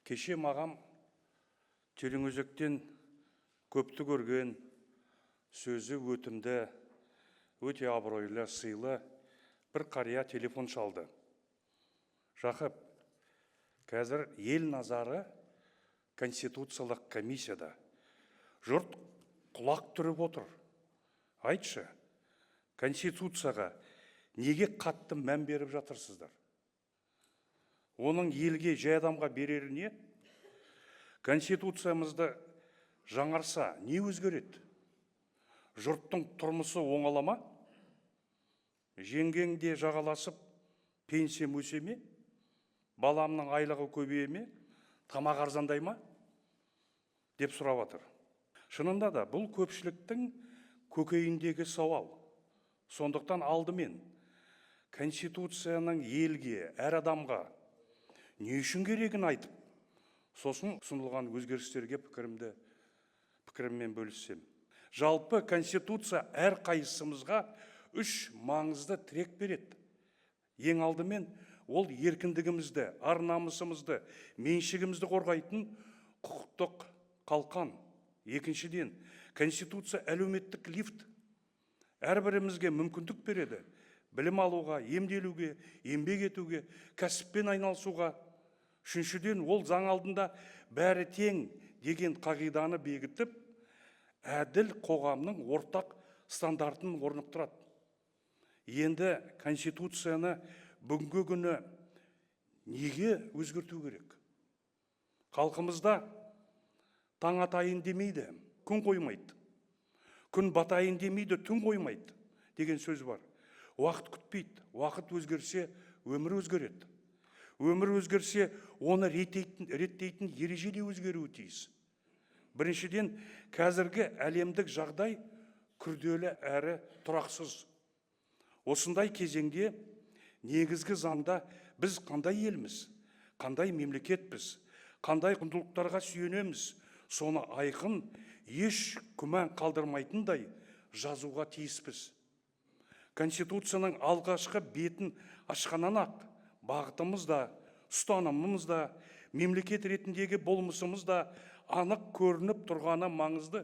Кеше мағам тереңөзектен көпті көрген, сөзі өтімді, өте абыройлы, сыйлы бір қария телефон шалды. Жақып, қазір ел назары Конституциялық комиссияда. Жұрт құлақ түріп отыр. Айтшы, Конституцияға неге қатты мән беріп жатырсыздар? Оның елге, жай адамға берері не? Конституциямызды жаңарса не өзгереді? Жұрттың тұрмысы оңалама? Жеңгеңде жағаласып, пенсия өсе ме? Баламның айлығы көбейе ме? Тамақ арзандай ма? Деп сұрап жатыр. Шынында да бұл көпшіліктің көкейіндегі сауал. Сондықтан алдымен Конституцияның елге, әр адамға не үшін керегін айтып, сосын ұсынылған өзгерістерге пікіріммен бөліссем. Жалпы Конституция әр қайсымызға 3 маңызды тірек береді. Ең алдымен ол еркіндігімізді, ар намысымызды, меншігімізді қорғайтын құқықтық қалқан. Екіншіден, Конституция әлеуметтік лифт. Әрбірімізге мүмкіндік береді. Білім алуға, емделуге, еңбек етуге, кәсіппен айналысуға. Үшіншіден, ол заң алдында бәрі тең деген қағиданы бекітіп, әділ қоғамның ортақ стандартын орнықтырады. Енді Конституцияны бүгінгі күні неге өзгерту керек? Халқымызда таң атайын демейді, күн қоймайды. Күн батайын демейді, түн қоймайды деген сөз бар. Уақыт күтпейді. Уақыт өзгерсе, өмір өзгереді. Өмір өзгерсе, оны реттейтін ереже де өзгеруі тиіс. Біріншіден, қазіргі әлемдік жағдай күрделі әрі тұрақсыз. Осындай кезеңде негізгі заңда біз қандай елміз, қандай мемлекетпіз, қандай құндылықтарға сүйенеміз, соны айқын, еш күмән қалдырмайтындай жазуға тиіспіз. Конституцияның алғашқы бетін ашқаннан ақ бағытымыз да, ұстанымымыз да, мемлекет ретіндегі болмысымыз да анық көрініп тұрғаны маңызды.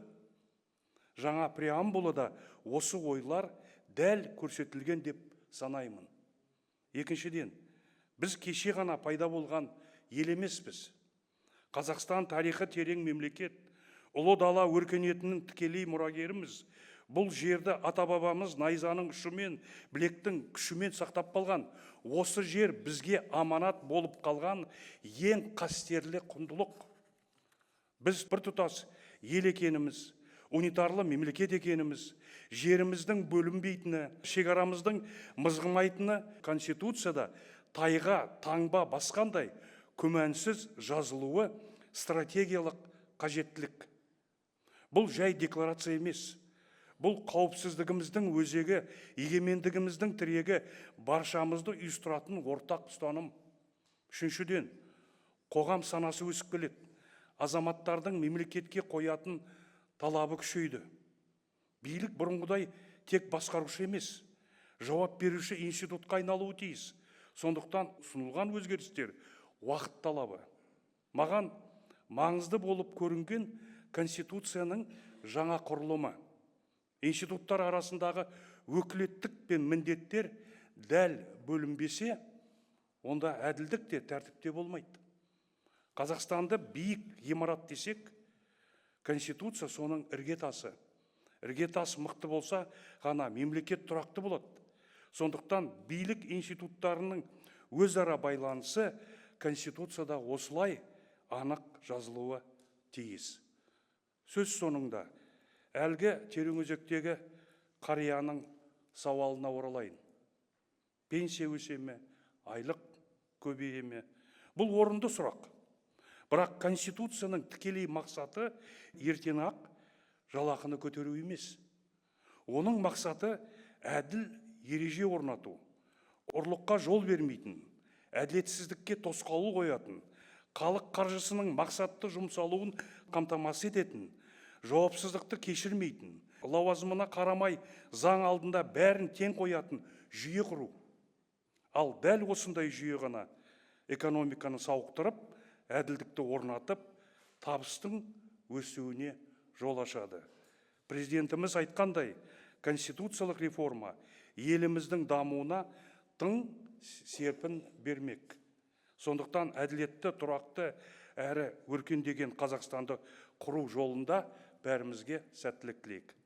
Жаңа преамбулада осы ойлар дәл көрсетілген деп санаймын. Екіншіден, біз кеше ғана пайда болған ел емеспіз. Қазақстан тарихы терең мемлекет, ұлы дала өркениетінің тікелей мұрагеріміз. Бұл жерді ата-бабамыз найзаның ұшымен, білектің күшімен сақтап қалған. Осы жер бізге аманат болып қалған ең қастерлі құндылық. Біз біртұтас ел екеніміз, унитарлы мемлекет екеніміз, жеріміздің бөлінбейтіні, шекарамыздың мызғымайтыны Конституцияда тайға таңба басқандай күмәнсіз жазылуы стратегиялық қажеттілік. Бұл жай декларация емес. Бұл қауіпсіздігіміздің өзегі, егемендігіміздің тірегі, баршамызды үйістыратын ортақ ұстаным. Үшіншіден, қоғам санасы өсіп келеді. Азаматтардың мемлекетке қоятын талабы күшейді. Билік бұрынғыдай тек басқарушы емес, жауап беруші институтқа айналуы тиіс. Сондықтан ұсынылған өзгерістер уақыт талабы. Маған маңызды болып көрінген Конституцияның жаңа құрылымы. Институттар арасындағы өкілеттік пен міндеттер дәл бөлінбесе, онда әділдік те тәртіпте болмайды. Қазақстанды биік ғимарат десек, Конституция соның іргетасы. Іргетас мықты болса, ғана мемлекет тұрақты болады. Сондықтан билік институттарының өзара байланысы Конституцияда осылай анық жазылуы тиіс. Сөз соңында әлгі тереңөзектегі қарияның сауалына оралайын. Пенсия өсе ме, айлық көбейе ме? Бұл орынды сұрақ. Бірақ Конституцияның тікелей мақсаты ертең ақ жалақыны көтеру емес. Оның мақсаты әділ ереже орнату, ұрлыққа жол бермейтін, әділетсіздікке тосқауыл қоятын, халық қаржысының мақсатты жұмсалуын қамтамасыз ететін, жауапсыздықты кешірмейтін, лауазымына қарамай заң алдында бәрін тең қоятын жүйе құру. Ал дәл осындай жүйе ғана экономиканы сауықтырып, әділдікті орнатып, табыстың өсуіне жол ашады. Президентіміз айтқандай, конституциялық реформа еліміздің дамуына тың серпін бермек. Сондықтан әділетті, тұрақты әрі өркендеген Қазақстанды құру жолында бәрімізге сәттілік тілейік.